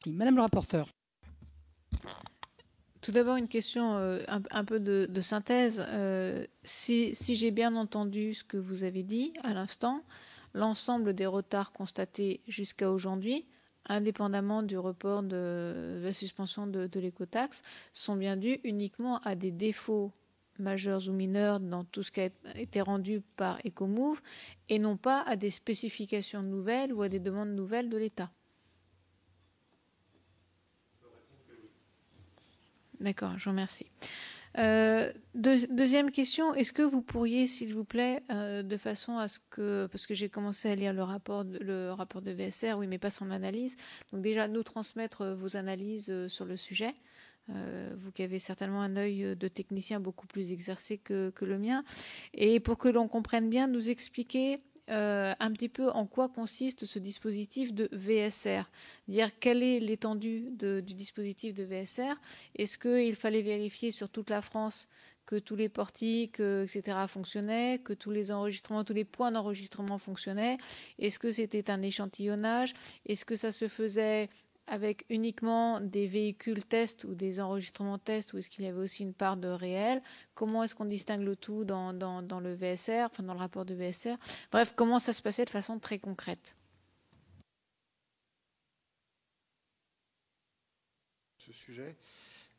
Madame le rapporteur. Tout d'abord, une question un peu de synthèse. Si j'ai bien entendu ce que vous avez dit à l'instant, l'ensemble des retards constatés jusqu'à aujourd'hui, indépendamment du report de la suspension de l'écotaxe, sont bien dus uniquement à des défauts majeurs ou mineurs dans tout ce qui a été rendu par Ecomove et non pas à des spécifications nouvelles ou à des demandes nouvelles de l'État. D'accord, je vous remercie. Deuxième question, est-ce que vous pourriez, s'il vous plaît, de façon à ce que, parce que j'ai commencé à lire le rapport de VSR, oui, mais pas son analyse, donc déjà nous transmettre vos analyses sur le sujet, vous qui avez certainement un œil de technicien beaucoup plus exercé que le mien, et pour que l'on comprenne bien, nous expliquer un petit peu en quoi consiste ce dispositif de VSR. Dire quelle est l'étendue du dispositif de VSR. Est-ce qu'il fallait vérifier sur toute la France que tous les portiques, etc. fonctionnaient, que tous les enregistrements, tous les points d'enregistrement fonctionnaient? Est-ce que c'était un échantillonnage? Est-ce que ça se faisait avec uniquement des véhicules tests ou des enregistrements tests, ou est-ce qu'il y avait aussi une part de réel? Comment est-ce qu'on distingue le tout dans le VSR, enfin dans le rapport de VSR? Bref, comment ça se passait de façon très concrète? Ce sujet.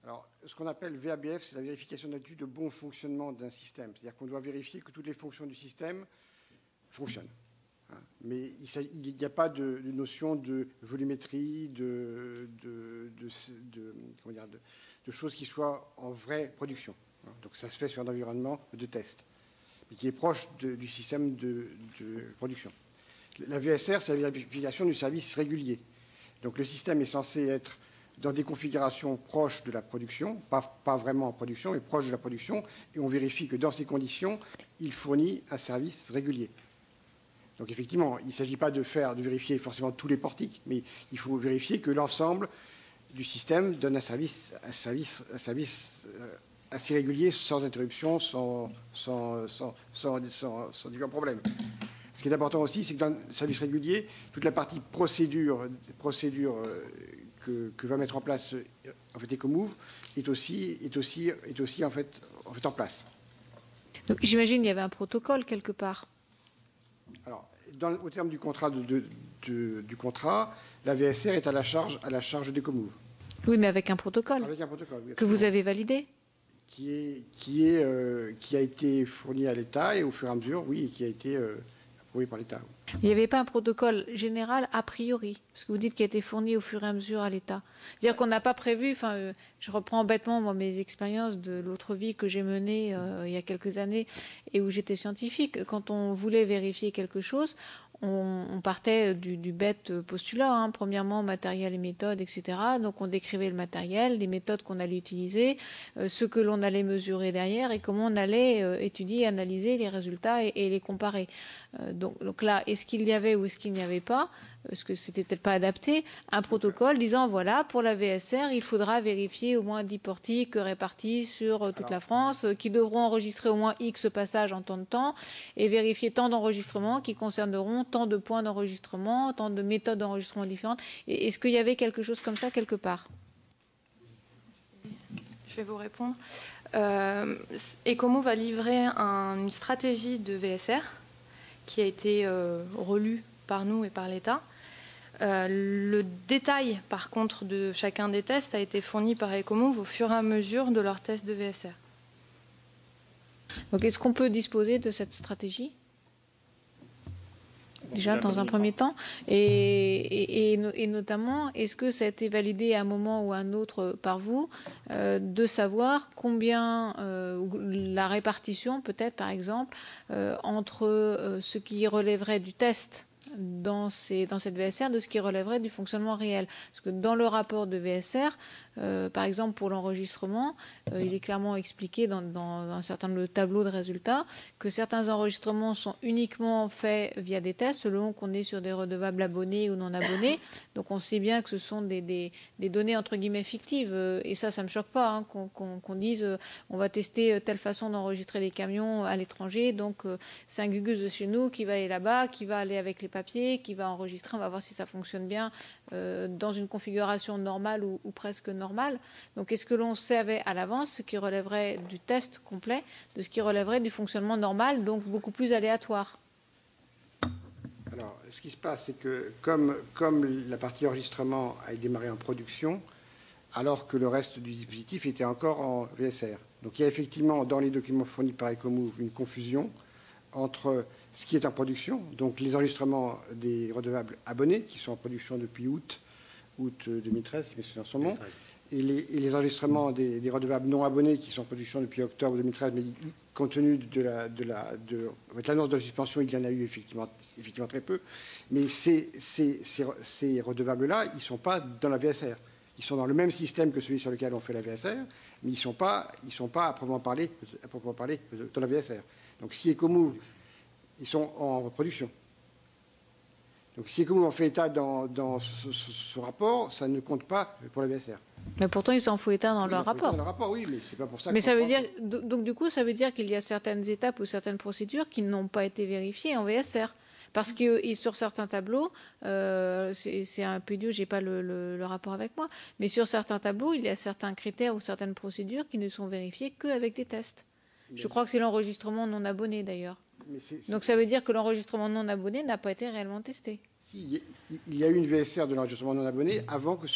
Alors, ce qu'on appelle VABF, c'est la vérification d'attitude de bon fonctionnement d'un système. C'est-à-dire qu'on doit vérifier que toutes les fonctions du système fonctionnent. Mais il n'y a pas de notion de volumétrie, de choses qui soient en vraie production. Donc ça se fait sur un environnement de test, mais qui est proche du système de production. La VSR, c'est la vérification du service régulier. Donc le système est censé être dans des configurations proches de la production, pas vraiment en production, mais proches de la production, et on vérifie que dans ces conditions, il fournit un service régulier. Donc effectivement, il ne s'agit pas de vérifier forcément tous les portiques, mais il faut vérifier que l'ensemble du système donne un service assez régulier, sans interruption, sans différents problèmes. Ce qui est important aussi, c'est que dans le service régulier, toute la partie procédure que va mettre en place en fait Ecomove est aussi en fait en place. Donc j'imagine qu'il y avait un protocole quelque part. Alors, au terme du contrat, du contrat, la VSR est à la charge d'Ecomove. Oui, mais avec un protocole. Avec un protocole, oui, que vous avez validé. Qui a été fourni à l'État et au fur et à mesure, oui, et qui a été approuvé par l'État. Il n'y avait pas un protocole général a priori, parce que vous dites qu'il a été fourni au fur et à mesure à l'État. C'est-à-dire qu'on n'a pas prévu, enfin, je reprends bêtement moi, mes expériences de l'autre vie que j'ai menée il y a quelques années et où j'étais scientifique. Quand on voulait vérifier quelque chose, on partait du bête postulat, hein, premièrement matériel et méthode, etc. Donc on décrivait le matériel, les méthodes qu'on allait utiliser, ce que l'on allait mesurer derrière et comment on allait étudier, analyser les résultats et les comparer. Donc là, est-ce qu'il y avait ou est-ce qu'il n'y avait pas, parce que c'était peut-être pas adapté, un protocole disant voilà, pour la VSR, il faudra vérifier au moins 10 portiques répartis sur toute la France, qui devront enregistrer au moins X passages en temps de temps, et vérifier tant d'enregistrements qui concerneront tant de points d'enregistrement, tant de méthodes d'enregistrement différentes. Est-ce qu'il y avait quelque chose comme ça quelque part? Je vais vous répondre. Ecomove va livrer une stratégie de VSR qui a été relue par nous et par l'État. Le détail, par contre, de chacun des tests a été fourni par Ecomove au fur et à mesure de leurs tests de VSR. Donc, est-ce qu'on peut disposer de cette stratégie ? Déjà, dans un premier temps, et notamment, est-ce que ça a été validé à un moment ou à un autre par vous, de savoir combien, la répartition peut-être par exemple, entre ce qui relèverait du test dans cette VSR de ce qui relèverait du fonctionnement réel. Parce que dans le rapport de VSR, par exemple pour l'enregistrement, il est clairement expliqué dans un certain nombre de tableaux de résultats que certains enregistrements sont uniquement faits via des tests selon qu'on est sur des redevables abonnés ou non abonnés. Donc on sait bien que ce sont des données entre guillemets fictives. Et ça me choque pas hein, qu'on dise on va tester telle façon d'enregistrer les camions à l'étranger. Donc c'est un gugus de chez nous qui va aller là-bas, qui va aller avec les papiers papier, qui va enregistrer, on va voir si ça fonctionne bien dans une configuration normale ou presque normale. Donc est-ce que l'on savait à l'avance ce qui relèverait du test complet, de ce qui relèverait du fonctionnement normal, donc beaucoup plus aléatoire? Alors, ce qui se passe, c'est que comme la partie enregistrement a démarré en production, alors que le reste du dispositif était encore en VSR. Donc il y a effectivement dans les documents fournis par Ecomove une confusion entre ce qui est en production, donc les enregistrements des redevables abonnés, qui sont en production depuis août 2013, si mes souvenirs sont bons, et les enregistrements des redevables non abonnés, qui sont en production depuis octobre 2013, mais compte tenu de l'annonce de la suspension, il y en a eu effectivement très peu. Mais ces redevables-là, ils ne sont pas dans la VSR. Ils sont dans le même système que celui sur lequel on fait la VSR, mais ils ne sont pas à proprement parler dans la VSR. Donc si Ecomove, ils sont en production. Donc si Ecomove en fait état dans ce rapport, ça ne compte pas pour la VSR. Mais pourtant, ils en font état dans leur rapport. Dans le rapport, oui, mais c'est pas pour ça. Mais ça veut dire, donc du coup, ça veut dire qu'il y a certaines étapes ou certaines procédures qui n'ont pas été vérifiées en VSR. Parce que sur certains tableaux, c'est un peu idiot, je n'ai pas le rapport avec moi, mais sur certains tableaux, il y a certains critères ou certaines procédures qui ne sont vérifiées qu'avec des tests. Je crois que c'est l'enregistrement non abonné d'ailleurs. Donc ça veut dire que l'enregistrement non abonné n'a pas été réellement testé. Si, il y a eu une VSR de l'enregistrement non abonné avant que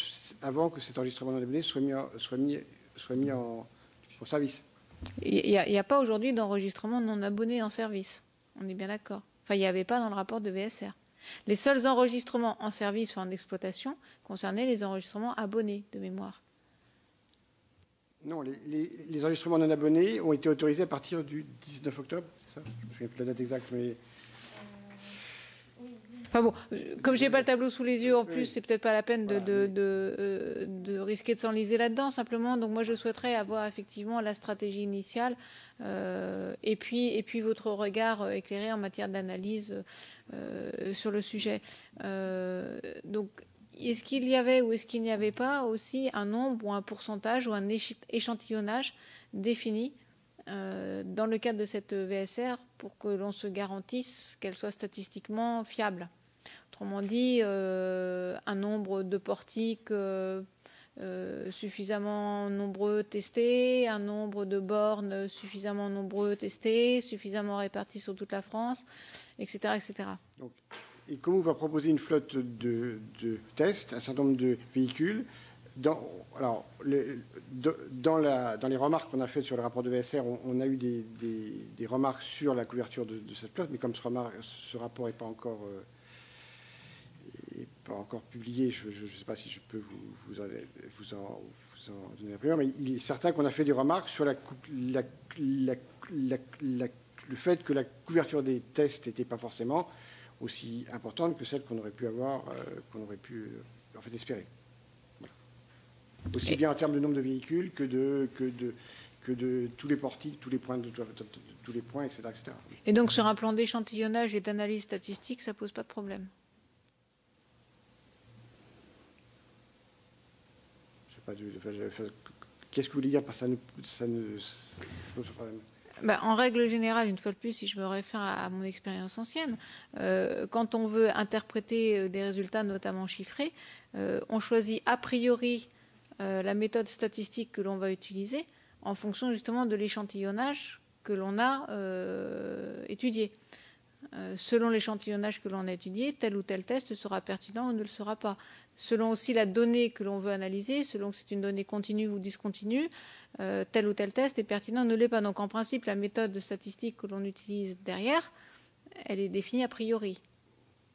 cet enregistrement non abonné soit mis en service. Il n'y a pas aujourd'hui d'enregistrement non abonné en service. On est bien d'accord. Enfin, il n'y avait pas dans le rapport de VSR. Les seuls enregistrements en service, enfin en exploitation, concernaient les enregistrements abonnés de mémoire. Non, les enregistrements non abonnés ont été autorisés à partir du 19 octobre, c'est ça? Je ne me souviens plus de la date exacte, mais... Enfin bon, comme je n'ai pas le tableau sous les yeux, en plus, c'est peut-être pas la peine de risquer de s'enliser là-dedans, simplement. Donc moi, je souhaiterais avoir effectivement la stratégie initiale et puis votre regard éclairé en matière d'analyse sur le sujet. Donc, est-ce qu'il y avait ou est-ce qu'il n'y avait pas aussi un nombre ou un pourcentage ou un échantillonnage défini dans le cadre de cette VSR pour que l'on se garantisse qu'elle soit statistiquement fiable? Autrement dit, un nombre de portiques suffisamment nombreux testés, un nombre de bornes suffisamment nombreux testés, suffisamment répartis sur toute la France, etc. etc. Donc, Ecomove va proposer une flotte de tests, un certain nombre de véhicules. Dans les remarques qu'on a faites sur le rapport de VSR, on a eu des remarques sur la couverture de cette flotte, mais comme ce rapport n'est pas encore publié, je ne sais pas si je peux vous en donner la première, mais il est certain qu'on a fait des remarques sur le fait que la couverture des tests n'était pas forcément aussi importante que celle qu'on aurait pu avoir, en fait espérer. Voilà. Aussi bien en termes de nombre de véhicules que de tous les portiques, tous les points, etc., etc. Et donc sur un plan d'échantillonnage et d'analyse statistique, ça pose pas de problème? Qu'est-ce que vous voulez dire par ça ne pose pas de problème? En règle générale, une fois de plus, si je me réfère à mon expérience ancienne, quand on veut interpréter des résultats, notamment chiffrés, on choisit a priori la méthode statistique que l'on va utiliser en fonction justement de l'échantillonnage que l'on a étudié. Selon l'échantillonnage que l'on a étudié, tel ou tel test sera pertinent ou ne le sera pas. Selon aussi la donnée que l'on veut analyser, selon que c'est une donnée continue ou discontinue, tel ou tel test est pertinent ou ne l'est pas. Donc en principe, la méthode statistique que l'on utilise derrière, elle est définie a priori.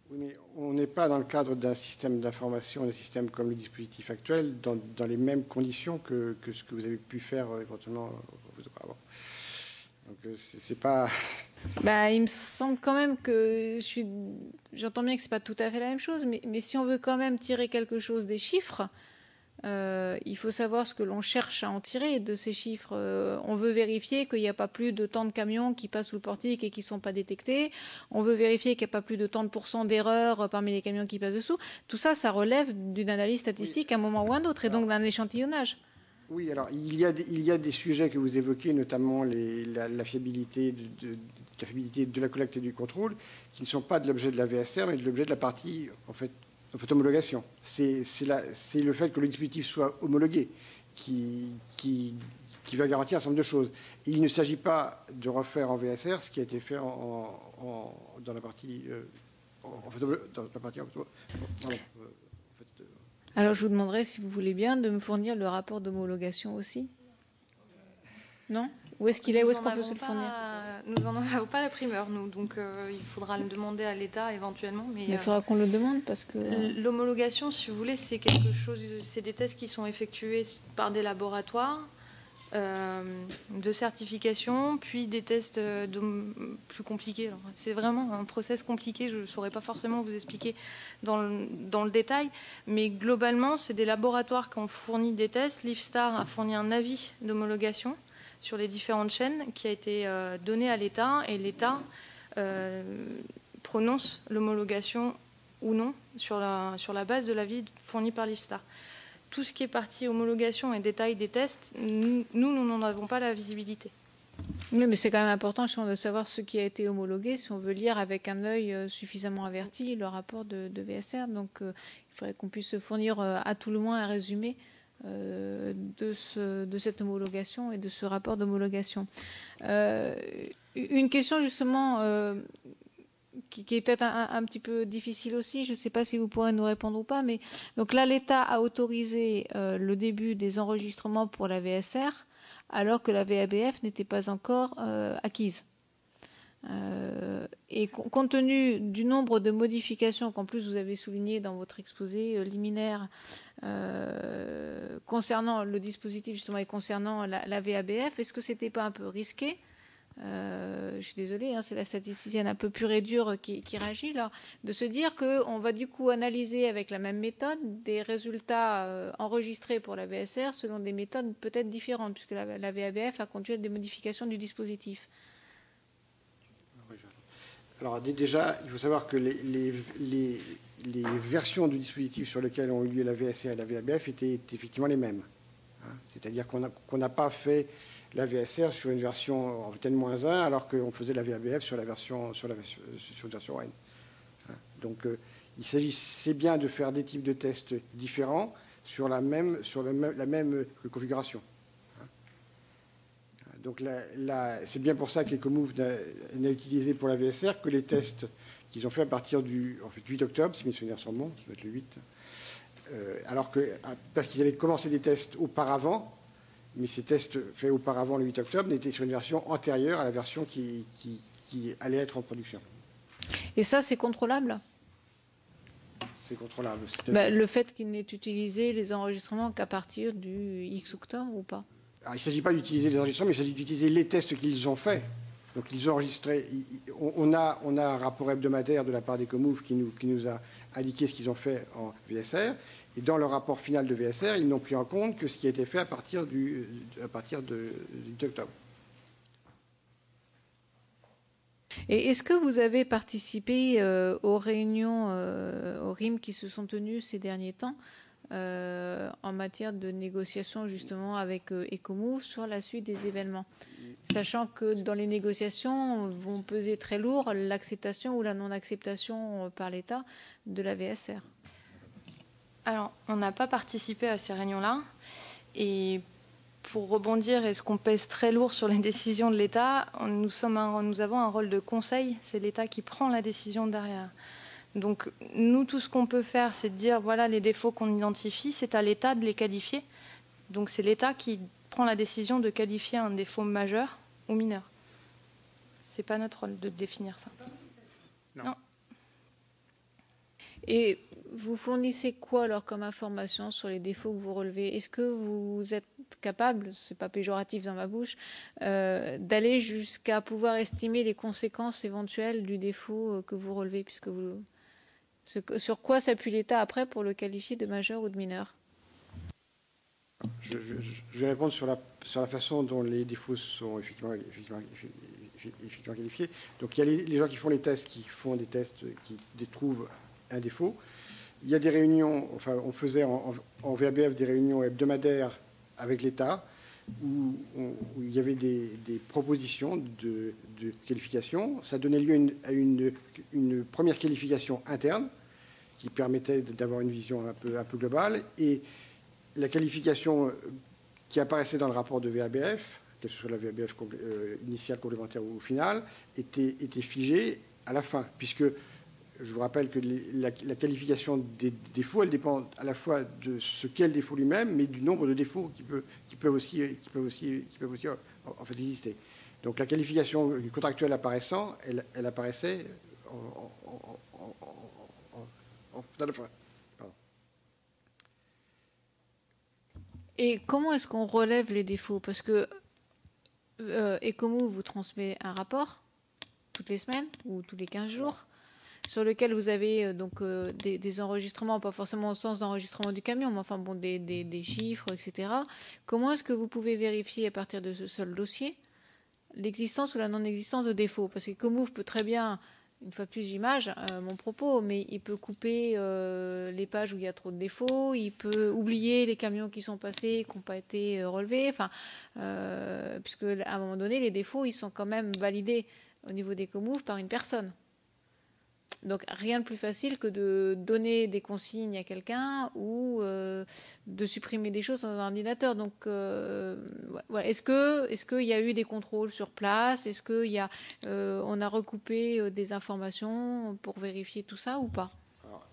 Oui, mais on n'est pas dans le cadre d'un système d'information, d'un système comme le dispositif actuel, dans les mêmes conditions que ce que vous avez pu faire éventuellement avant. Donc c'est pas... il me semble quand même que j'entends bien que c'est pas tout à fait la même chose, mais si on veut quand même tirer quelque chose des chiffres, il faut savoir ce que l'on cherche à en tirer de ces chiffres. On veut vérifier qu'il n'y a pas plus de tant de camions qui passent sous le portique et qui ne sont pas détectés. On veut vérifier qu'il n'y a pas plus de tant de pourcents d'erreurs parmi les camions qui passent dessous. Tout ça, ça relève d'une analyse statistique à un moment ou à un autre, et donc d'un échantillonnage. Oui, alors il y a des sujets que vous évoquez, notamment la fiabilité la fiabilité de la collecte et du contrôle, qui ne sont pas de l'objet de la VSR, mais de l'objet de la partie, en fait homologation. C'est le fait que le dispositif soit homologué qui va garantir un certain nombre de choses. Et il ne s'agit pas de refaire en VSR ce qui a été fait dans la partie... Alors, je vous demanderai, si vous voulez bien, de me fournir le rapport d'homologation aussi. Non? Où est-ce qu'il est? Où est-ce qu'on peut se le fournir? Nous n'en avons pas la primeur, nous. Donc, il faudra le demander à l'État éventuellement. Mais il faudra qu'on le demande parce que... L'homologation, si vous voulez, c'est quelque chose... C'est des tests qui sont effectués par des laboratoires de certification, puis des tests plus compliqués. C'est vraiment un process compliqué, je ne saurais pas forcément vous expliquer dans le détail, mais globalement, c'est des laboratoires qui ont fourni des tests. Lifestar a fourni un avis d'homologation sur les différentes chaînes qui a été donné à l'État, et l'État prononce l'homologation ou non sur la base de l'avis fourni par Lifestar. Tout ce qui est partie homologation et détail des tests, nous n'en avons pas la visibilité. Oui, mais c'est quand même important de savoir ce qui a été homologué, si on veut lire avec un œil suffisamment averti le rapport de VSR. Donc, il faudrait qu'on puisse se fournir à tout le moins un résumé de cette homologation et de ce rapport d'homologation. Une question justement... qui est peut-être un petit peu difficile aussi, je ne sais pas si vous pourrez nous répondre ou pas, mais donc là, l'État a autorisé le début des enregistrements pour la VSR, alors que la VABF n'était pas encore acquise. Et compte tenu du nombre de modifications qu'en plus vous avez souligné dans votre exposé liminaire concernant le dispositif justement et concernant la VABF, est-ce que c'était pas un peu risqué? Je suis désolée, c'est la statisticienne un peu pure et dure qui réagit là, de se dire qu'on va du coup analyser avec la même méthode des résultats enregistrés pour la VSR selon des méthodes peut-être différentes, puisque la VABF a conduit à des modifications du dispositif. Alors déjà, il faut savoir que les versions du dispositif sur lesquelles ont eu lieu la VSR et la VABF étaient effectivement les mêmes. C'est-à-dire qu'on n'a pas fait la VSR sur une version en VTN-1, alors qu'on faisait la VABF sur une version N. Donc, il s'agissait bien de faire des types de tests différents sur la même configuration. Donc, c'est bien pour ça qu'Ecomove n'a utilisé pour la VSR que les tests qu'ils ont fait à partir du 8 octobre, si mes souvenirs sont bons, ça doit être le 8, parce qu'ils avaient commencé des tests auparavant, mais ces tests faits auparavant le 8 octobre n'étaient sur une version antérieure à la version qui allait être en production. Et ça, c'est contrôlable? C'est contrôlable. Le fait qu'ils n'aient utilisé les enregistrements qu'à partir du X octobre ou pas? Alors, il ne s'agit pas d'utiliser les enregistrements, mais il s'agit d'utiliser les tests qu'ils ont faits. Donc, ils ont enregistré. On a un rapport hebdomadaire de la part d'Ecomove qui nous a indiqué ce qu'ils ont fait en VSR. Et dans le rapport final de VSR, ils n'ont pris en compte que ce qui a été fait à partir du 8 octobre. Et est-ce que vous avez participé aux réunions au RIM qui se sont tenues ces derniers temps en matière de négociation justement avec Ecomove sur la suite des événements, sachant que dans les négociations vont peser très lourd l'acceptation ou la non-acceptation par l'État de la VSR? Alors, on n'a pas participé à ces réunions-là. Et pour rebondir, est-ce qu'on pèse très lourd sur les décisions de l'État? Nous avons un rôle de conseil. C'est l'État qui prend la décision derrière. Donc, nous, tout ce qu'on peut faire, c'est de dire, voilà les défauts qu'on identifie, c'est à l'État de les qualifier. Donc, c'est l'État qui prend la décision de qualifier un défaut majeur ou mineur. Ce n'est pas notre rôle de définir ça. Non. Et vous fournissez quoi alors comme information sur les défauts que vous relevez? Est-ce que vous êtes capable, c'est pas péjoratif dans ma bouche, d'aller jusqu'à pouvoir estimer les conséquences éventuelles du défaut que vous relevez, sur quoi s'appuie l'État après pour le qualifier de majeur ou de mineur? Je vais répondre sur la façon dont les défauts sont effectivement qualifiés. Donc, il y a les gens qui font les tests, qui font des tests, qui trouvent un défaut. Il y a des réunions, on faisait en VABF des réunions hebdomadaires avec l'État où il y avait des propositions de qualification. Ça donnait lieu à une première qualification interne qui permettait d'avoir une vision un peu globale. Et la qualification qui apparaissait dans le rapport de VABF, que ce soit la VABF initiale, complémentaire ou finale, était figée à la fin, puisque je vous rappelle que la qualification des défauts, elle dépend à la fois de ce qu'est le défaut lui-même, mais du nombre de défauts qui peuvent aussi en fait exister. Donc la qualification contractuelle apparaissant, elle apparaissait à la fin. Pardon. Et comment est-ce qu'on relève les défauts? Parce que Ecomove vous transmet un rapport toutes les semaines ou tous les 15 jours sur lequel vous avez des enregistrements, pas forcément au sens d'enregistrement du camion, mais enfin bon, des chiffres, etc. Comment est-ce que vous pouvez vérifier à partir de ce seul dossier l'existence ou la non-existence de défauts? Parce que Ecomove peut très bien, une fois de plus j'image mon propos, mais il peut couper les pages où il y a trop de défauts, il peut oublier les camions qui sont passés, qui n'ont pas été relevés, enfin, puisque à un moment donné, les défauts, ils sont quand même validés au niveau d'Ecomove par une personne. Donc rien de plus facile que de donner des consignes à quelqu'un ou de supprimer des choses dans un ordinateur. Donc voilà. Est-ce qu'il y a eu des contrôles sur place? Est-ce qu'on a recoupé des informations pour vérifier tout ça ou pas? Alors,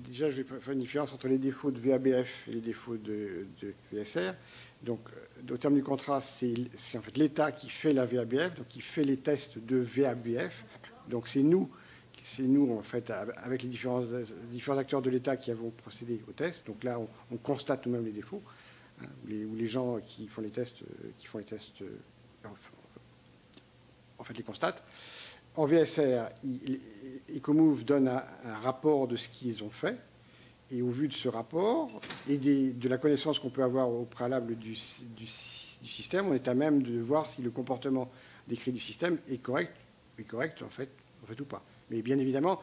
déjà, je vais faire une différence entre les défauts de VABF et les défauts de VSR. Donc, au terme du contrat, c'est en fait l'État qui fait la VABF, donc qui fait les tests de VABF. Donc c'est nous, en fait, avec les différents acteurs de l'État qui avons procédé aux tests. Donc là, on constate nous-mêmes les défauts, hein, ou les gens qui font les tests, en fait, les constatent. En VSR, Ecomove donne un rapport de ce qu'ils ont fait. Et au vu de ce rapport et de la connaissance qu'on peut avoir au préalable du système, on est à même de voir si le comportement décrit du système est correct en fait ou pas. Mais bien évidemment,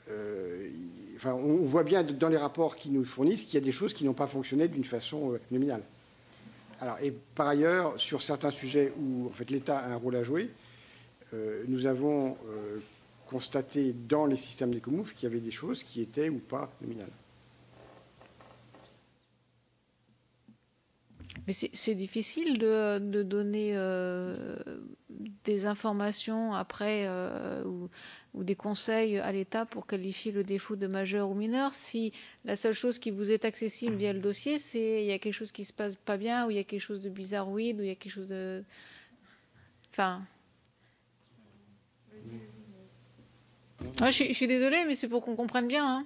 on voit bien dans les rapports qu'ils nous fournissent qu'il y a des choses qui n'ont pas fonctionné d'une façon nominale. Alors, et par ailleurs, sur certains sujets où en fait, l'État a un rôle à jouer, nous avons constaté dans les systèmes d'Ecomove qu'il y avait des choses qui étaient ou pas nominales. Mais c'est difficile de donner des informations après ou des conseils à l'État pour qualifier le défaut de majeur ou mineur si la seule chose qui vous est accessible via le dossier, c'est il y a quelque chose qui se passe pas bien ou il y a quelque chose de bizarroïde ou il y a quelque chose de... Enfin... Ouais, je suis désolée, mais c'est pour qu'on comprenne bien. Hein.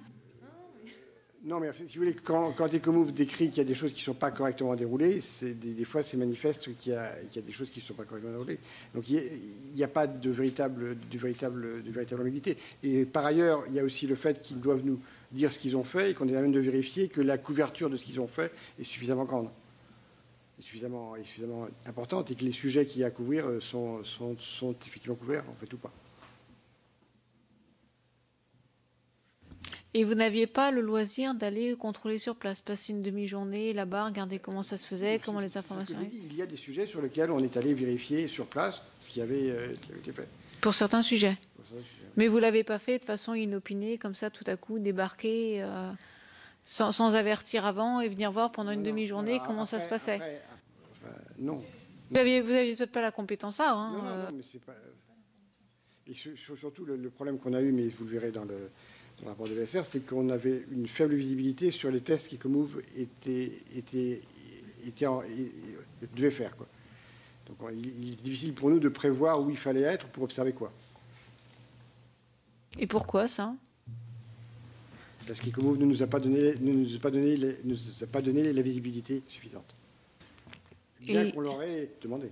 Non, mais si vous voulez, quand Ecomove décrit qu'il y a des choses qui ne sont pas correctement déroulées, des fois, c'est manifeste qu'il y a des choses qui ne sont pas correctement déroulées. Donc, il n'y a pas de véritable ambiguïté. Et par ailleurs, il y a aussi le fait qu'ils doivent nous dire ce qu'ils ont fait et qu'on est à même de vérifier que la couverture de ce qu'ils ont fait est suffisamment grande, est suffisamment importante et que les sujets qu'il y a à couvrir sont effectivement couverts, en fait, ou pas. Et vous n'aviez pas le loisir d'aller contrôler sur place, passer une demi-journée là-bas, regarder comment ça se faisait, comment les informations... Il y a des sujets sur lesquels on est allé vérifier sur place ce qui avait été fait. Pour certains sujets. Mais vous ne l'avez pas fait de façon inopinée, comme ça, tout à coup, débarquer sans avertir avant et venir voir pendant une demi-journée comment ça se passait. Non. Vous n'aviez peut-être pas la compétence à. Hein, non, mais c'est pas... Et surtout, le problème qu'on a eu, mais vous le verrez dans le rapport de VSR, c'est qu'on avait une faible visibilité sur les tests qu'Ecomove devait faire. Quoi. Donc il est difficile pour nous de prévoir où il fallait être pour observer quoi. Et pourquoi ça? Parce qu'Ecomove ne nous a pas donné la visibilité suffisante. Bien qu'on l'aurait demandé.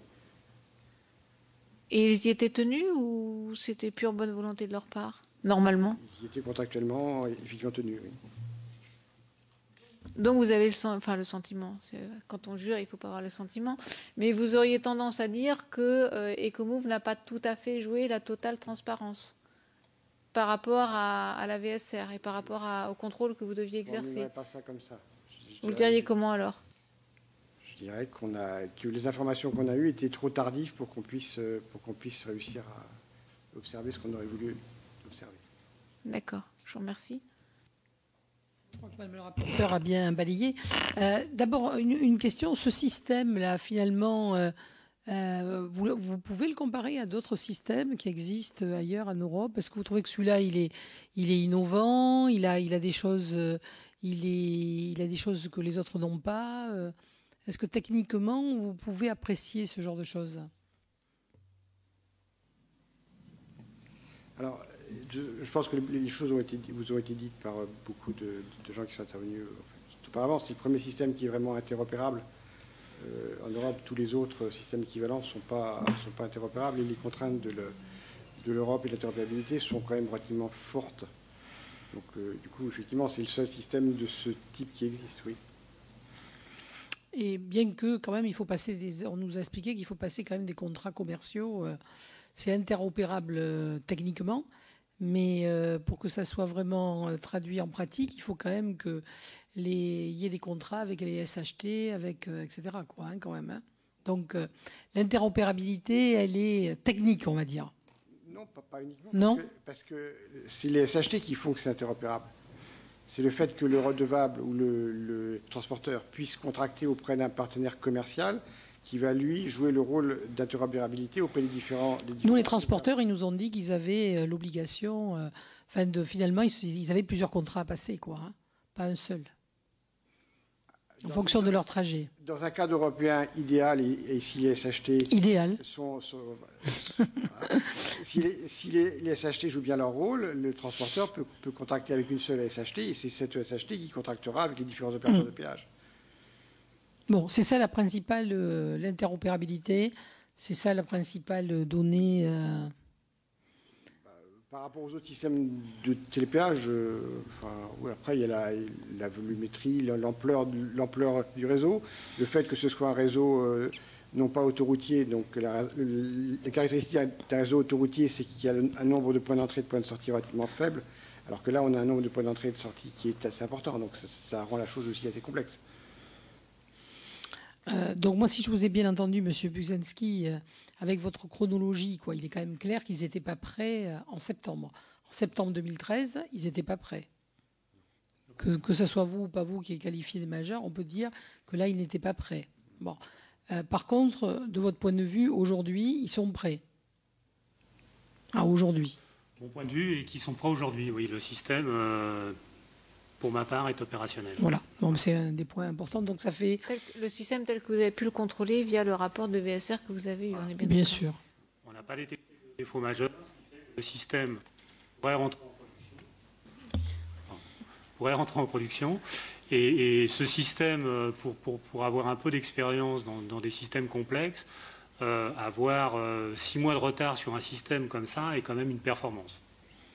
Et ils y étaient tenus ou c'était pure bonne volonté de leur part? Normalement. Ils étaient contractuellement effectivement tenus, oui. Donc vous avez le sentiment. Quand on jure, il ne faut pas avoir le sentiment. Mais vous auriez tendance à dire que Ecomove n'a pas tout à fait joué la totale transparence par rapport à la VSR et par rapport au contrôle que vous deviez exercer. On ne dirait pas ça comme ça. Vous le diriez comment alors? Je dirais que les informations qu'on a eues étaient trop tardives pour qu'on puisse réussir à observer ce qu'on aurait voulu observer. D'accord, je vous remercie. Je crois que Mme le rapporteur a bien balayé. D'abord, une question. Ce système-là, finalement, vous pouvez le comparer à d'autres systèmes qui existent ailleurs en Europe? Est-ce que vous trouvez que celui-là, il est innovant, il a des choses, il a des choses que les autres n'ont pas? Est-ce que techniquement, vous pouvez apprécier ce genre de choses? Alors, je pense que les choses vous ont été dites par beaucoup de gens qui sont intervenus tout auparavant. C'est le premier système qui est vraiment interopérable. En Europe, tous les autres systèmes équivalents ne sont pas interopérables et les contraintes de l'Europe et de l'interopérabilité sont quand même relativement fortes. Donc, du coup, effectivement, c'est le seul système de ce type qui existe, oui. Et bien que, quand même, on nous a expliqué qu'il faut passer quand même des contrats commerciaux. C'est interopérable techniquement, mais pour que ça soit vraiment traduit en pratique, il faut quand même qu'il y ait des contrats avec les SHT, etc. quoi, quand même. Hein. Donc, l'interopérabilité, elle est technique, on va dire. Non, pas uniquement. Non. Parce que c'est les SHT qui font que c'est interopérable. C'est le fait que le redevable ou le transporteur puisse contracter auprès d'un partenaire commercial qui va, lui, jouer le rôle d'interopérabilité auprès des différents... Nous, les transporteurs, ils nous ont dit qu'ils avaient l'obligation... finalement, ils avaient plusieurs contrats à passer, quoi. Hein, pas un seul. En fonction de leur trajet. Dans un cadre européen idéal, et si les SHT... Idéal. Si les SHT jouent bien leur rôle, le transporteur peut contracter avec une seule SHT, et c'est cette SHT qui contractera avec les différents opérateurs de péage. Bon, c'est ça la principale, l'interopérabilité, c'est ça la principale donnée. Par rapport aux autres systèmes de télépéage, après il y a la volumétrie, l'ampleur du réseau, le fait que ce soit un réseau non pas autoroutier, donc les caractéristiques d'un réseau autoroutier, c'est qu'il y a un nombre de points d'entrée et de points de sortie relativement faible, alors que là on a un nombre de points d'entrée et de sortie qui est assez important, donc ça rend la chose aussi assez complexe. Donc moi, si je vous ai bien entendu, Monsieur Buczynski, avec votre chronologie, il est quand même clair qu'ils n'étaient pas prêts en septembre. En septembre 2013, ils n'étaient pas prêts. Que ce soit vous ou pas vous qui est qualifié des majeurs, on peut dire que là, ils n'étaient pas prêts. Bon. Par contre, de votre point de vue, aujourd'hui, ils sont prêts. Aujourd'hui. Mon point de vue est qu'ils sont prêts aujourd'hui. Oui, le système... pour ma part, est opérationnel. Voilà, donc c'est un des points importants. Donc ça fait le système tel que vous avez pu le contrôler via le rapport de VSR que vous avez eu. On est bien sûr. On n'a pas détecté de défaut majeur. Le système pourrait rentrer en production. Et ce système, pour avoir un peu d'expérience dans des systèmes complexes, avoir 6 mois de retard sur un système comme ça est quand même une performance.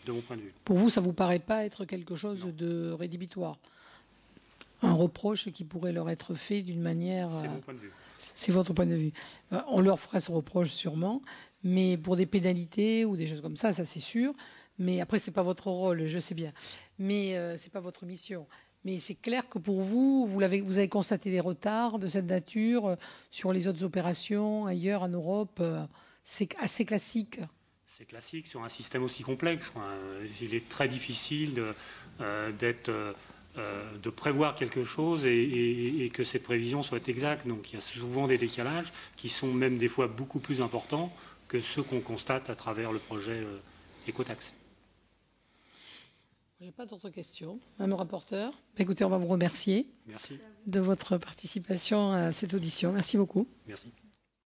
De mon point de vue. Pour vous, ça ne vous paraît pas être quelque chose de rédhibitoire? Un reproche qui pourrait leur être fait d'une manière... C'est mon point de vue. C'est votre point de vue. On leur ferait ce reproche sûrement, mais pour des pénalités ou des choses comme ça c'est sûr. Mais après, ce n'est pas votre rôle, je sais bien. Mais ce n'est pas votre mission. Mais c'est clair que pour vous, vous avez constaté des retards de cette nature sur les autres opérations ailleurs en Europe. C'est assez classique. C'est classique sur un système aussi complexe. Il est très difficile de prévoir quelque chose et que cette prévision soit exacte. Donc il y a souvent des décalages qui sont même des fois beaucoup plus importants que ceux qu'on constate à travers le projet Écotaxe. Je n'ai pas d'autres questions. Madame le rapporteur, écoutez, on va vous remercier. Merci. De votre participation à cette audition. Merci beaucoup. Merci.